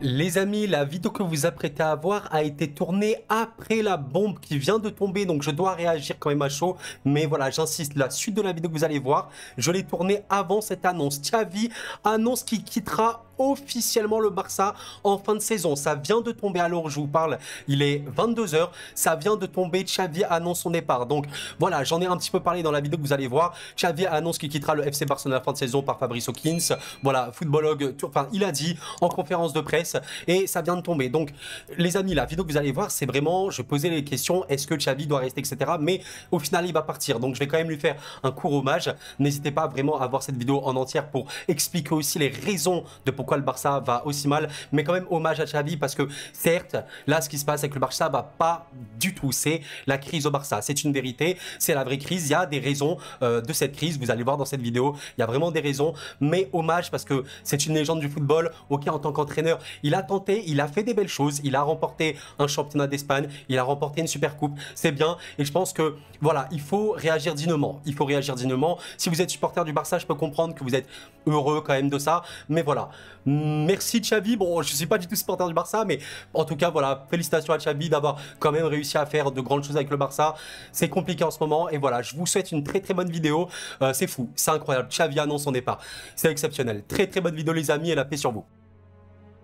Les amis, la vidéo que vous apprêtez à voir a été tournée après la bombe qui vient de tomber, donc je dois réagir quand même à chaud. Mais voilà, j'insiste, la suite de la vidéo que vous allez voir, je l'ai tournée avant cette annonce. Xavi annonce qu'il quittera officiellement le Barça en fin de saison. Ça vient de tomber à l'heure où je vous parle, il est 22 h, ça vient de tomber, Xavi annonce son départ. Donc voilà, j'en ai un petit peu parlé dans la vidéo que vous allez voir. Xavi annonce qu'il quittera le FC Barcelone à la fin de saison par Fabrice Hawkins. Voilà, footballogue, enfin il a dit en conférence de presse et ça vient de tomber. Donc les amis, la vidéo que vous allez voir, c'est vraiment, je posais les questions, est-ce que Xavi doit rester, etc. Mais au final, il va partir. Donc je vais quand même lui faire un court hommage. N'hésitez pas vraiment à voir cette vidéo en entière pour expliquer aussi les raisons de pourquoi le Barça va aussi mal, mais quand même hommage à Xavi parce que certes, là ce qui se passe avec le Barça va pas du tout, c'est la crise au Barça, c'est une vérité, c'est la vraie crise, il y a des raisons de cette crise, vous allez voir dans cette vidéo, il y a vraiment des raisons, mais hommage parce que c'est une légende du football, ok, en tant qu'entraîneur, il a tenté, il a fait des belles choses, il a remporté un championnat d'Espagne, il a remporté une super coupe, c'est bien, et je pense que voilà, il faut réagir dignement, il faut réagir dignement. Si vous êtes supporter du Barça, je peux comprendre que vous êtes heureux quand même de ça, mais voilà, merci Xavi. Bon, je suis pas du tout supporter du Barça, mais en tout cas, voilà, félicitations à Xavi d'avoir quand même réussi à faire de grandes choses avec le Barça. C'est compliqué en ce moment, et voilà, je vous souhaite une très bonne vidéo. C'est fou, c'est incroyable. Xavi annonce son départ, c'est exceptionnel. Très bonne vidéo les amis, et la paix sur vous.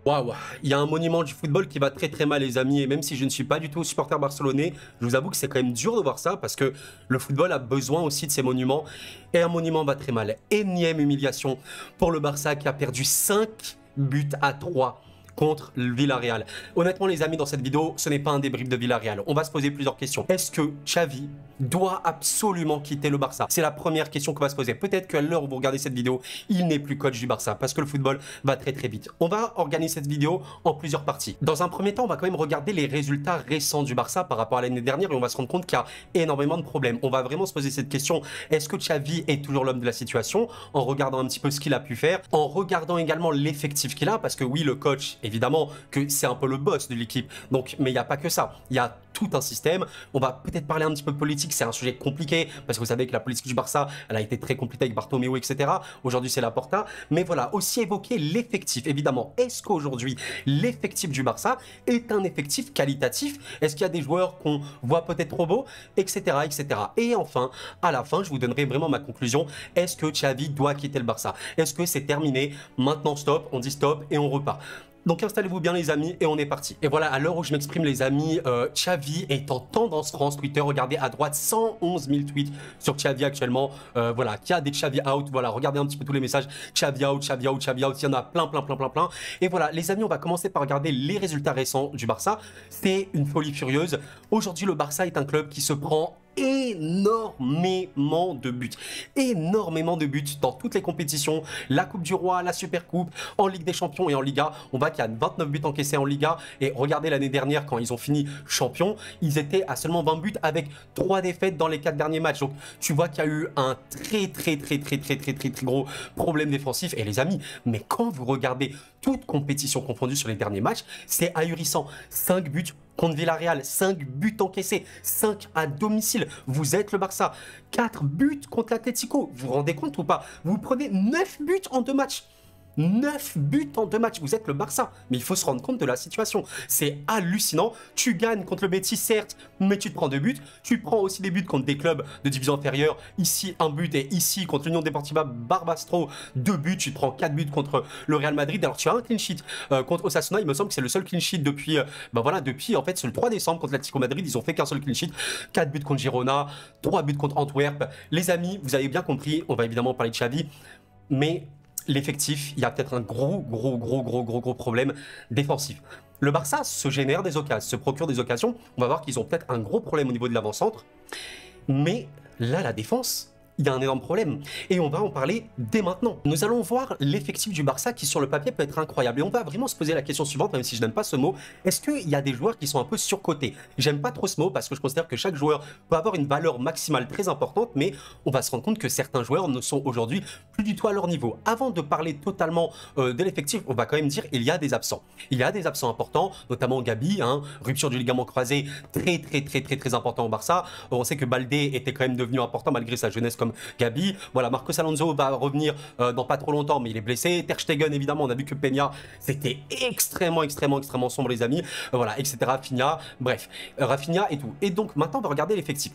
Waouh, il y a un monument du football qui va très mal les amis, et même si je ne suis pas du tout supporter barcelonais, je vous avoue que c'est quand même dur de voir ça parce que le football a besoin aussi de ces monuments, et un monument va très mal. Énième humiliation pour le Barça qui a perdu 5-3 contre le Villarreal. Honnêtement les amis, dans cette vidéo, ce n'est pas un débrief de Villarreal. On va se poser plusieurs questions. Est-ce que Xavi doit absolument quitter le Barça? C'est la première question qu'on va se poser. Peut-être qu'à l'heure où vous regardez cette vidéo, il n'est plus coach du Barça parce que le football va très vite. On va organiser cette vidéo en plusieurs parties. Dans un premier temps, on va quand même regarder les résultats récents du Barça par rapport à l'année dernière, et on va se rendre compte qu'il y a énormément de problèmes. On va vraiment se poser cette question. Est-ce que Xavi est toujours l'homme de la situation? En regardant un petit peu ce qu'il a pu faire, en regardant également l'effectif qu'il a, parce que oui, le coach, évidemment que c'est un peu le boss de l'équipe, donc, mais il n'y a pas que ça, il y a tout un système. On va peut-être parler un petit peu de politique, c'est un sujet compliqué, parce que vous savez que la politique du Barça, elle a été très compliquée avec Bartomeu, etc. Aujourd'hui, c'est Laporta, mais voilà, aussi évoquer l'effectif, évidemment. Est-ce qu'aujourd'hui, l'effectif du Barça est un effectif qualitatif? Est-ce qu'il y a des joueurs qu'on voit peut-être trop beaux, etc., etc. Et enfin, à la fin, je vous donnerai vraiment ma conclusion. Est-ce que Xavi doit quitter le Barça? Est-ce que c'est terminé? Maintenant, stop, on dit stop et on repart. Donc installez-vous bien les amis et on est parti. Et voilà, à l'heure où je m'exprime les amis, Xavi est en tendance France Twitter. Regardez à droite, 111 000 tweets sur Xavi actuellement. Voilà, qui a des Xavi out. Voilà, regardez un petit peu tous les messages. Xavi out, Xavi out, Xavi out. Il y en a plein. Et voilà, les amis, on va commencer par regarder les résultats récents du Barça. C'est une folie furieuse. Aujourd'hui, le Barça est un club qui se prend énormément de buts dans toutes les compétitions, la Coupe du Roi, la Super Coupe, en Ligue des Champions et en Liga. On voit qu'il y a 29 buts encaissés en Liga, et regardez l'année dernière quand ils ont fini champion, ils étaient à seulement 20 buts avec 3 défaites dans les 4 derniers matchs. Donc tu vois qu'il y a eu un très gros problème défensif. Et les amis, mais quand vous regardez toute compétition confondue sur les derniers matchs, c'est ahurissant. 5 buts contre Villarreal, 5 buts encaissés, 5 à domicile. Vous êtes le Barça. 4 buts contre l'Atlético. Vous vous rendez compte ou pas? Vous prenez 9 buts en 2 matchs. 9 buts en 2 matchs, vous êtes le Barça. Mais il faut se rendre compte de la situation. C'est hallucinant. Tu gagnes contre le Betis, certes, mais tu te prends 2 buts. Tu prends aussi des buts contre des clubs de division inférieure. Ici, 1 but, et ici, contre l'Union Deportiva Barbastro, 2 buts. Tu te prends 4 buts contre le Real Madrid. Alors, tu as un clean sheet contre Osasuna. Il me semble que c'est le seul clean sheet depuis, depuis, en fait, c'est le 3 décembre contre l'Atlético Madrid. Ils ont fait qu'un seul clean sheet. 4 buts contre Girona, 3 buts contre Antwerp. Les amis, vous avez bien compris, on va évidemment parler de Xavi, mais l'effectif, il y a peut-être un gros problème défensif. Le Barça se génère des occasions, se procure des occasions. On va voir qu'ils ont peut-être un gros problème au niveau de l'avant-centre. Mais là, la défense, il y a un énorme problème. Et on va en parler dès maintenant. Nous allons voir l'effectif du Barça qui, sur le papier, peut être incroyable. Et on va vraiment se poser la question suivante, même si je n'aime pas ce mot. Est-ce qu'il y a des joueurs qui sont un peu surcotés? J'aime pas trop ce mot parce que je considère que chaque joueur peut avoir une valeur maximale très importante, mais on va se rendre compte que certains joueurs ne sont aujourd'hui plus du tout à leur niveau. Avant de parler totalement de l'effectif, on va quand même dire qu'il y a des absents. Il y a des absents importants, notamment Gabi, rupture du ligament croisé, très important au Barça. On sait que Baldé était quand même devenu important malgré sa jeunesse comme comme Gabi. Voilà, Marcos Alonso va revenir dans pas trop longtemps, mais il est blessé. Ter Stegen, évidemment, on a vu que Peña, c'était extrêmement sombre, les amis. Voilà, etc. Rafinha, bref, Rafinha et tout. Et donc, maintenant, on va regarder l'effectif.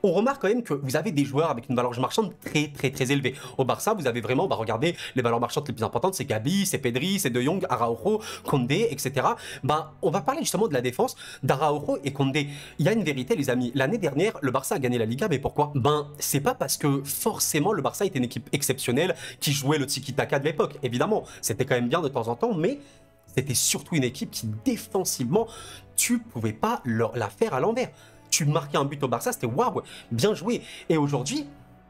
On remarque quand même que vous avez des joueurs avec une valeur marchande très élevée. Au Barça, vous avez vraiment, bah, regardez, les valeurs marchandes les plus importantes, c'est Gabi, c'est Pedri, c'est De Jong, Araujo, Condé, etc. Ben, on va parler justement de la défense d'Araujo et Condé. Il y a une vérité, les amis. L'année dernière, le Barça a gagné la Liga, mais pourquoi? Ben, c'est pas parce que forcément le Barça était une équipe exceptionnelle qui jouait le tiki-taka de l'époque. Évidemment, c'était quand même bien de temps en temps, mais c'était surtout une équipe qui, défensivement, tu pouvais pas la faire à l'envers. Tu marquais un but au Barça, c'était waouh, bien joué. Et aujourd'hui,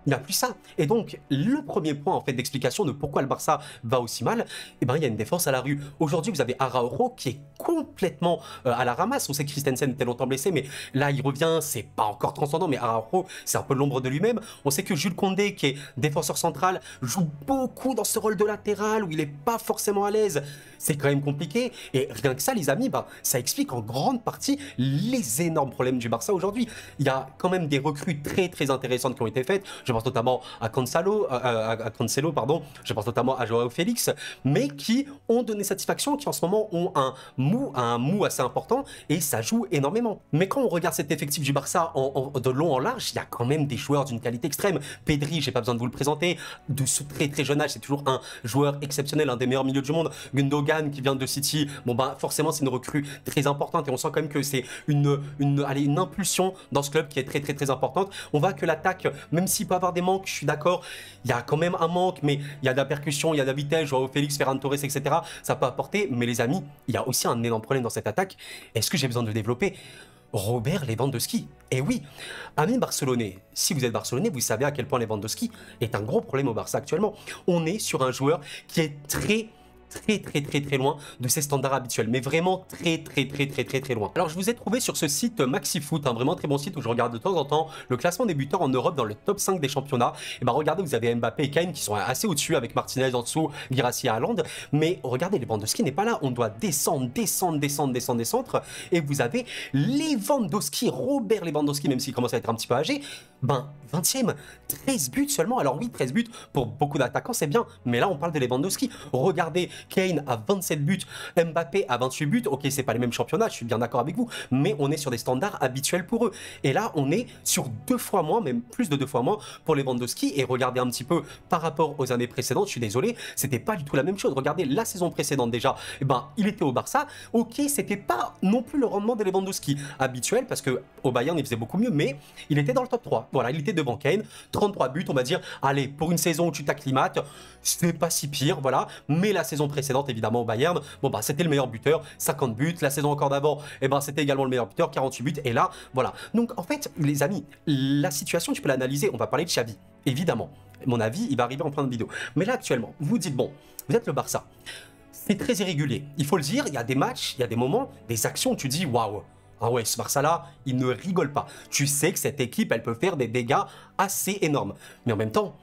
il n'y a plus ça. Et donc, le premier point en fait d'explication de pourquoi le Barça va aussi mal, eh ben, il y a une défense à la rue. Aujourd'hui, vous avez Araujo qui est complètement à la ramasse. On sait que Christensen était longtemps blessé, mais là, il revient. C'est pas encore transcendant, mais Araujo, c'est un peu l'ombre de lui-même. On sait que Jules Condé, qui est défenseur central, joue beaucoup dans ce rôle de latéral où il n'est pas forcément à l'aise. C'est quand même compliqué. Et rien que ça, les amis, bah, ça explique en grande partie les énormes problèmes du Barça aujourd'hui. Il y a quand même des recrues très intéressantes qui ont été faites. Je pense notamment à Cancelo, pardon. Je pense notamment à Joao Félix, mais qui ont donné satisfaction, qui en ce moment ont un mou assez important et ça joue énormément. Mais quand on regarde cet effectif du Barça de long en large, il y a quand même des joueurs d'une qualité extrême. Pedri, j'ai pas besoin de vous le présenter, de ce très jeune âge, c'est toujours un joueur exceptionnel, un des meilleurs milieux du monde. Gundogan qui vient de City, bon bah forcément c'est une recrue très importante et on sent quand même que c'est une impulsion dans ce club qui est très importante. On voit que l'attaque, même s'il peut avoir des manques, je suis d'accord, il y a quand même un manque, mais il y a de la percussion, il y a de la vitesse, Joao Félix, Ferran Torres, etc. Ça peut apporter, mais les amis, il y a aussi un énorme problème dans cette attaque. Est-ce que j'ai besoin de le développer? Robert Lewandowski. Et oui, amis barcelonais, si vous êtes barcelonais, vous savez à quel point Lewandowski est un gros problème au Barça actuellement. On est sur un joueur qui est très loin de ses standards habituels, mais vraiment très loin. Alors je vous ai trouvé sur ce site MaxiFoot, un vraiment très bon site où je regarde de temps en temps le classement des buteurs en Europe dans le top 5 des championnats. Et bah regardez, vous avez Mbappé et Kane qui sont assez au-dessus avec Martinez en dessous, Guirassy et Haaland, mais regardez, Lewandowski n'est pas là, on doit descendre, et vous avez Lewandowski, Robert Lewandowski, même s'il commence à être un petit peu âgé, ben 20e, 13 buts seulement. Alors oui, 13 buts pour beaucoup d'attaquants c'est bien, mais là on parle de Lewandowski. Regardez, Kane a 27 buts, Mbappé a 28 buts, ok c'est pas les mêmes championnats, je suis bien d'accord avec vous, mais on est sur des standards habituels pour eux. Et là on est sur 2 fois moins, même plus de 2 fois moins pour Lewandowski. Et regardez un petit peu par rapport aux années précédentes, je suis désolé, c'était pas du tout la même chose. Regardez la saison précédente déjà, eh ben, il était au Barça, ok c'était pas non plus le rendement de Lewandowski habituel, parce que au Bayern il faisait beaucoup mieux, mais il était dans le top 3, voilà, il était devant Kane, 33 buts, on va dire, allez, pour une saison où tu t'acclimates, c'est pas si pire, voilà, mais la saison précédente, évidemment, au Bayern, bon bah c'était le meilleur buteur, 50 buts, la saison encore d'avant, et ben c'était également le meilleur buteur, 48 buts, et là, voilà. Donc en fait, les amis, la situation, tu peux l'analyser, on va parler de Xavi, évidemment. Mon avis, il va arriver en fin de vidéo. Mais là, actuellement, vous dites, bon, vous êtes le Barça, c'est très irrégulier, il faut le dire, il y a des matchs, il y a des moments, des actions où tu dis, waouh, ah ouais, ce Barça-là, il ne rigole pas. Tu sais que cette équipe, elle peut faire des dégâts assez énormes. Mais en même temps,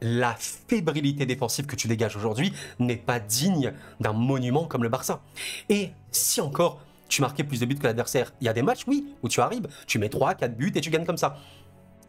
la fébrilité défensive que tu dégages aujourd'hui n'est pas digne d'un monument comme le Barça. Et si encore tu marquais plus de buts que l'adversaire, il y a des matchs, oui, où tu arrives, tu mets 3, 4 buts et tu gagnes comme ça.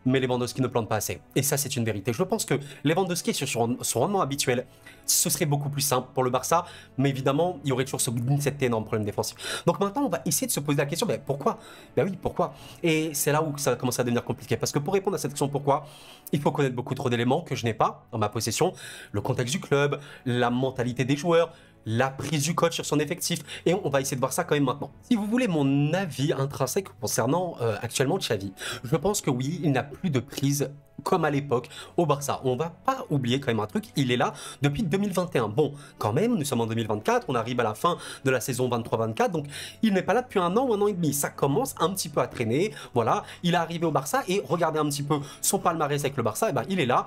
Mais Lewandowski ne plante pas assez. Et ça, c'est une vérité. Je pense que Lewandowski, sur son rendement habituel, ce serait beaucoup plus simple pour le Barça. Mais évidemment, il y aurait toujours cet énorme problème défensif. Donc maintenant, on va essayer de se poser la question, mais pourquoi? Ben oui, pourquoi? Et c'est là où ça commence à devenir compliqué. Parce que pour répondre à cette question pourquoi, il faut connaître beaucoup trop d'éléments que je n'ai pas en ma possession. Le contexte du club, la mentalité des joueurs, la prise du coach sur son effectif, et on va essayer de voir ça quand même maintenant. Si vous voulez mon avis intrinsèque concernant actuellement Xavi, je pense que oui, il n'a plus de prise comme à l'époque au Barça. On va pas oublier quand même un truc, il est là depuis 2021. Bon, quand même, nous sommes en 2024, on arrive à la fin de la saison 23-24, donc il n'est pas là depuis 1 an ou 1 an et demi. Ça commence un petit peu à traîner, voilà, il est arrivé au Barça, et regardez un petit peu son palmarès avec le Barça, et ben, il est là,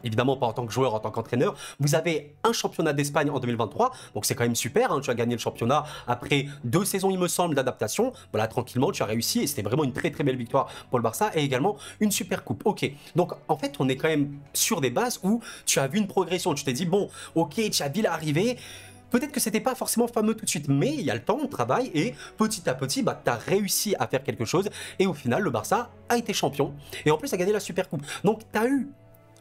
évidemment pas en tant que joueur, en tant qu'entraîneur. Vous avez un championnat d'Espagne en 2023, donc c'est quand même super, hein, tu as gagné le championnat après 2 saisons, il me semble, d'adaptation. Voilà, tranquillement, tu as réussi et c'était vraiment une très belle victoire pour le Barça, et également une super coupe. Ok, donc en fait, on est quand même sur des bases où tu as vu une progression. Tu t'es dit, bon, ok, Xavi est arrivé. Peut-être que c'était pas forcément fameux tout de suite, mais il y a le temps, on travaille et petit à petit, bah, tu as réussi à faire quelque chose et au final, le Barça a été champion et en plus a gagné la Supercoupe. Donc, tu as eu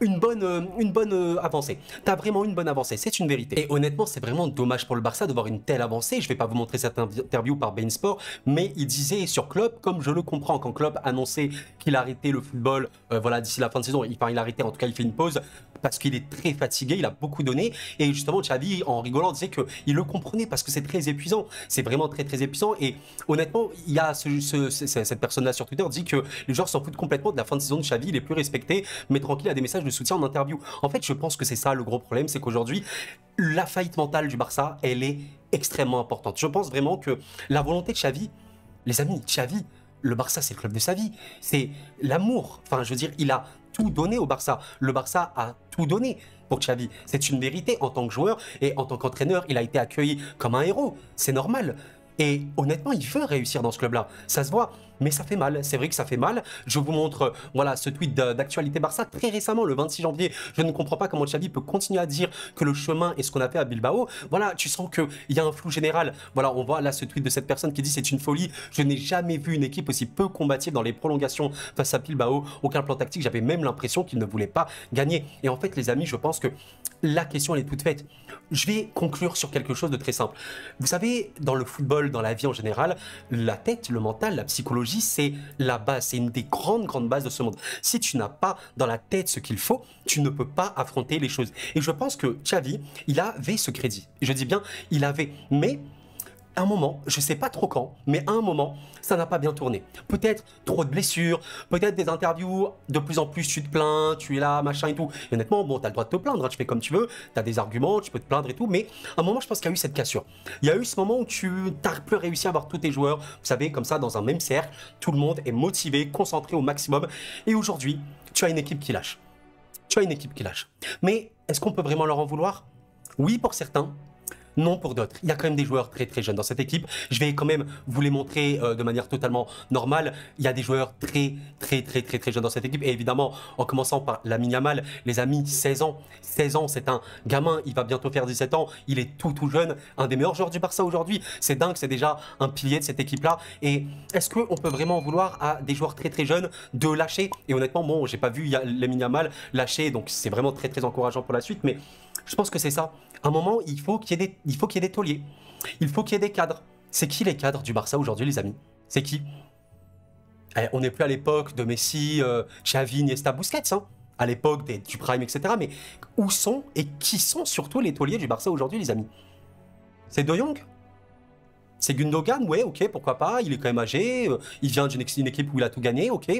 une bonne avancée. T'as vraiment une bonne avancée, c'est une vérité. Et honnêtement, c'est vraiment dommage pour le Barça de voir une telle avancée. Je vais pas vous montrer cette interview par Bein Sport, mais il disait sur Klopp, comme je le comprends, quand Klopp annonçait qu'il arrêtait le football, voilà, d'ici la fin de saison, il arrêtait, en tout cas, il fait une pause parce qu'il est très fatigué, il a beaucoup donné. Et justement, Xavi, en rigolant, disait qu'il le comprenait parce que c'est très épuisant. C'est vraiment très, très épuisant. Et honnêtement, il y a cette personne-là sur Twitter dit que les joueurs s'en foutent complètement de la fin de saison de Xavi, il est plus respecté, mais tranquille, il a des messages de soutien en interview. En fait, je pense que c'est ça le gros problème, c'est qu'aujourd'hui, la faillite mentale du Barça, elle est extrêmement importante. Je pense vraiment que la volonté de Xavi, les amis, Xavi, le Barça, c'est le club de sa vie. C'est l'amour. Enfin, je veux dire, il a tout donné au Barça. Le Barça a tout donné pour Xavi. C'est une vérité en tant que joueur et en tant qu'entraîneur, il a été accueilli comme un héros. C'est normal. Et honnêtement, il veut réussir dans ce club-là. Ça se voit, mais ça fait mal. C'est vrai que ça fait mal. Je vous montre voilà, ce tweet d'actualité Barça très récemment, le 26 janvier. Je ne comprends pas comment Xavi peut continuer à dire que le chemin est ce qu'on a fait à Bilbao. Voilà, tu sens qu'il y a un flou général. Voilà, on voit là ce tweet de cette personne qui dit c'est une folie. Je n'ai jamais vu une équipe aussi peu combative dans les prolongations face à Bilbao. Aucun plan tactique. J'avais même l'impression qu'il ne voulait pas gagner. Et en fait, les amis, je pense que la question, elle est toute faite. Je vais conclure sur quelque chose de très simple. Vous savez, dans le football, dans la vie en général, la tête, le mental, la psychologie, c'est la base. C'est une des grandes bases de ce monde. Si tu n'as pas dans la tête ce qu'il faut, tu ne peux pas affronter les choses. Et je pense que Xavi, il avait ce crédit. Je dis bien, il avait. Mais à un moment, je sais pas trop quand, mais à un moment, ça n'a pas bien tourné. Peut-être trop de blessures, peut-être des interviews, de plus en plus tu te plains, tu es là, machin et tout. Et honnêtement, bon, tu as le droit de te plaindre, hein, tu fais comme tu veux, tu as des arguments, tu peux te plaindre et tout, mais à un moment, je pense qu'il y a eu cette cassure. Il y a eu ce moment où tu n'as plus réussi à avoir tous tes joueurs, vous savez, comme ça, dans un même cercle, tout le monde est motivé, concentré au maximum. Et aujourd'hui, tu as une équipe qui lâche. Tu as une équipe qui lâche. Mais est-ce qu'on peut vraiment leur en vouloir? Oui, pour certains. Non pour d'autres. Il y a quand même des joueurs très jeunes dans cette équipe. Je vais quand même vous les montrer de manière totalement normale. Il y a des joueurs très jeunes dans cette équipe. Et évidemment, en commençant par Lamine Yamal, les amis, 16 ans. 16 ans, c'est un gamin. Il va bientôt faire 17 ans. Il est tout jeune. Un des meilleurs joueurs du Barça aujourd'hui. C'est dingue, c'est déjà un pilier de cette équipe-là. Et est-ce qu'on peut vraiment en vouloir à des joueurs très jeunes de lâcher? Et honnêtement, bon, j'ai pas vu Lamine Yamal lâcher. Donc c'est vraiment très encourageant pour la suite. Mais je pense que c'est ça. À un moment, il faut qu'il y ait des tauliers. Il faut qu'il y ait des cadres. C'est qui les cadres du Barça aujourd'hui, les amis? C'est qui? On n'est plus à l'époque de Messi, Xavi, Iniesta, Busquets, hein, à l'époque du Prime, etc. Mais où sont et qui sont surtout les tauliers du Barça aujourd'hui, les amis? C'est De Jong? C'est Gundogan? Ouais, ok, pourquoi pas. Il est quand même âgé. Il vient d'une équipe où il a tout gagné, ok.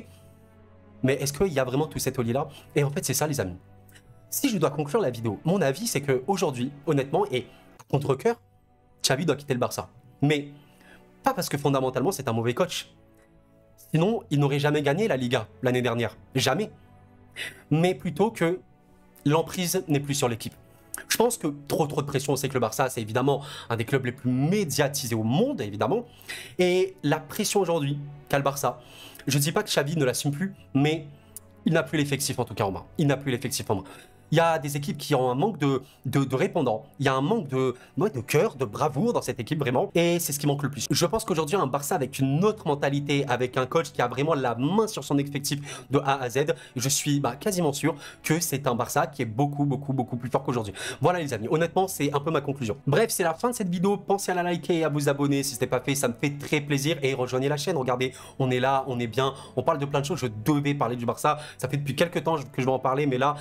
Mais est-ce qu'il y a vraiment tous ces tauliers-là? Et en fait, c'est ça, les amis. Si je dois conclure la vidéo, mon avis, c'est qu'aujourd'hui, honnêtement, et contre cœur, Xavi doit quitter le Barça. Mais pas parce que fondamentalement, c'est un mauvais coach. Sinon, il n'aurait jamais gagné la Liga l'année dernière. Jamais. Mais plutôt que l'emprise n'est plus sur l'équipe. Je pense que trop de pression, on sait que le Barça, c'est évidemment un des clubs les plus médiatisés au monde, évidemment. Et la pression aujourd'hui qu'a le Barça, je ne dis pas que Xavi ne l'assume plus, mais il n'a plus l'effectif en tout cas en main. Il n'a plus l'effectif en main. Il y a des équipes qui ont un manque de répondants. Il y a un manque de cœur, de bravoure dans cette équipe vraiment. Et c'est ce qui manque le plus. Je pense qu'aujourd'hui, un Barça avec une autre mentalité, avec un coach qui a vraiment la main sur son effectif de A à Z, je suis quasiment sûr que c'est un Barça qui est beaucoup plus fort qu'aujourd'hui. Voilà les amis, honnêtement, c'est un peu ma conclusion. Bref, c'est la fin de cette vidéo. Pensez à la liker et à vous abonner si ce n'est pas fait. Ça me fait très plaisir. Et rejoignez la chaîne. Regardez, on est là, on est bien. On parle de plein de choses. Je devais parler du Barça. Ça fait depuis quelques temps que je vais en parler, mais là,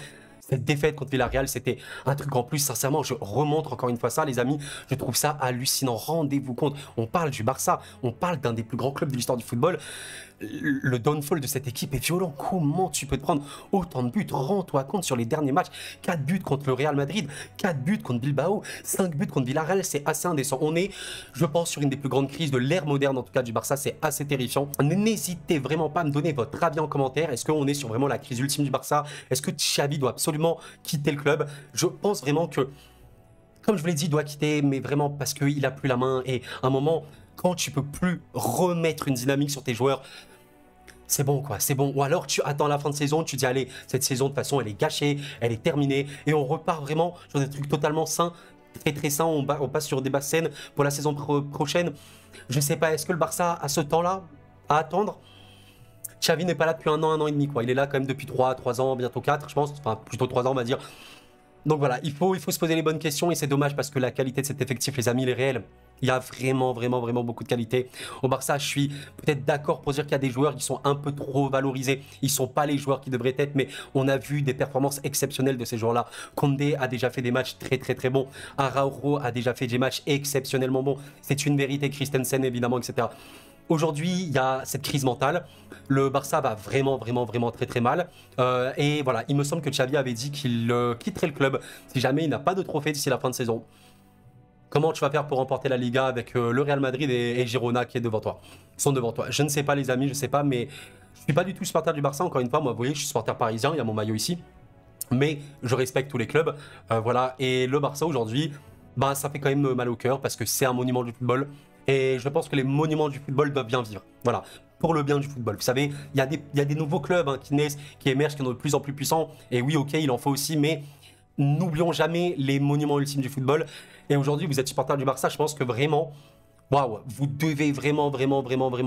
cette défaite contre Villarreal, c'était un truc en plus. Sincèrement, je remonte encore une fois ça, les amis. Je trouve ça hallucinant. Rendez-vous compte. On parle du Barça. On parle d'un des plus grands clubs de l'histoire du football. Le downfall de cette équipe est violent. Comment tu peux te prendre autant de buts? Rends-toi compte sur les derniers matchs. 4 buts contre le Real Madrid, 4 buts contre Bilbao, 5 buts contre Villarreal. C'est assez indécent. On est, je pense, sur une des plus grandes crises de l'ère moderne, en tout cas du Barça. C'est assez terrifiant. N'hésitez vraiment pas à me donner votre avis en commentaire. Est-ce qu'on est sur vraiment la crise ultime du Barça? Est-ce que Xavi doit absolument quitter le club? Je pense vraiment que, comme je vous l'ai dit, il doit quitter, mais vraiment parce qu'il n'a plus la main. Et à un moment, quand tu peux plus remettre une dynamique sur tes joueurs, c'est bon quoi, c'est bon. Ou alors tu attends la fin de saison, tu dis allez, cette saison de toute façon elle est gâchée, elle est terminée et on repart vraiment sur des trucs totalement sains très très sain. On passe sur des basses scènes pour la saison prochaine. Je sais pas, est-ce que le Barça a ce temps-là à attendre? Xavi n'est pas là depuis un an et demi, quoi. Il est là quand même depuis 3 ans, bientôt 4, je pense. Enfin, plutôt 3 ans, on va dire. Donc voilà, il faut se poser les bonnes questions et c'est dommage parce que la qualité de cet effectif, les amis, il est réel. Il y a vraiment beaucoup de qualité. Au Barça, je suis peut-être d'accord pour dire qu'il y a des joueurs qui sont un peu trop valorisés. Ils ne sont pas les joueurs qui devraient être, mais on a vu des performances exceptionnelles de ces joueurs-là. Condé a déjà fait des matchs très bons. Araujo a déjà fait des matchs exceptionnellement bons. C'est une vérité. Christensen, évidemment, etc. Aujourd'hui, il y a cette crise mentale. Le Barça va vraiment très mal. Et voilà, il me semble que Xavi avait dit qu'il quitterait le club si jamais il n'a pas de trophée d'ici la fin de saison. Comment tu vas faire pour remporter la Liga avec le Real Madrid et Girona qui est devant toi, sont devant toi? Je ne sais pas les amis, je ne sais pas, mais je ne suis pas du tout supporter du Barça. Encore une fois, moi vous voyez, je suis supporter parisien, il y a mon maillot ici. Mais je respecte tous les clubs. Voilà, et le Barça aujourd'hui, bah, ça fait quand même mal au cœur parce que c'est un monument du football. Et je pense que les monuments du football doivent bien vivre. Voilà, pour le bien du football. Vous savez, il y a des nouveaux clubs hein, qui naissent, qui émergent, qui sont de plus en plus puissants. Et oui, ok, il en faut aussi, mais n'oublions jamais les monuments ultimes du football. Et aujourd'hui, vous êtes supporter du Barça, je pense que vraiment, waouh, vous devez vraiment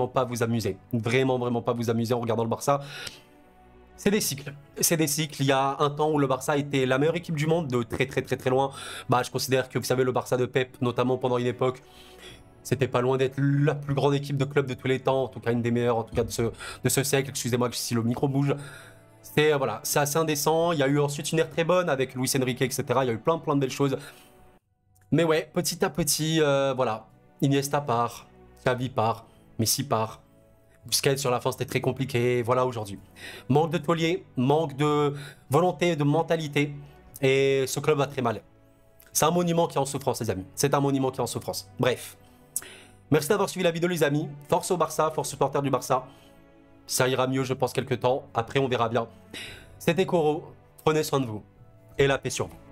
pas vous amuser. Vraiment pas vous amuser en regardant le Barça. C'est des cycles. C'est des cycles. Il y a un temps où le Barça était la meilleure équipe du monde, de très loin. Bah, je considère que, vous savez, le Barça de Pep, notamment pendant une époque, c'était pas loin d'être la plus grande équipe de club de tous les temps, en tout cas une des meilleures, en tout cas de ce siècle. Excusez-moi si le micro bouge. Voilà, c'est assez indécent. Il y a eu ensuite une ère très bonne avec Luis Enrique, etc. Il y a eu plein de belles choses. Mais ouais, petit à petit, voilà. Iniesta part, Xavi part, Messi part. Busquets sur la fin, c'était très compliqué. Voilà aujourd'hui. Manque de taulier, manque de volonté, de mentalité. Et ce club va très mal. C'est un monument qui est en souffrance, les amis. C'est un monument qui est en souffrance. Bref. Merci d'avoir suivi la vidéo, les amis. Force au Barça, force supporter du Barça. Ça ira mieux, je pense, quelques temps. Après, on verra bien. C'était Koro. Prenez soin de vous. Et la paix sur vous.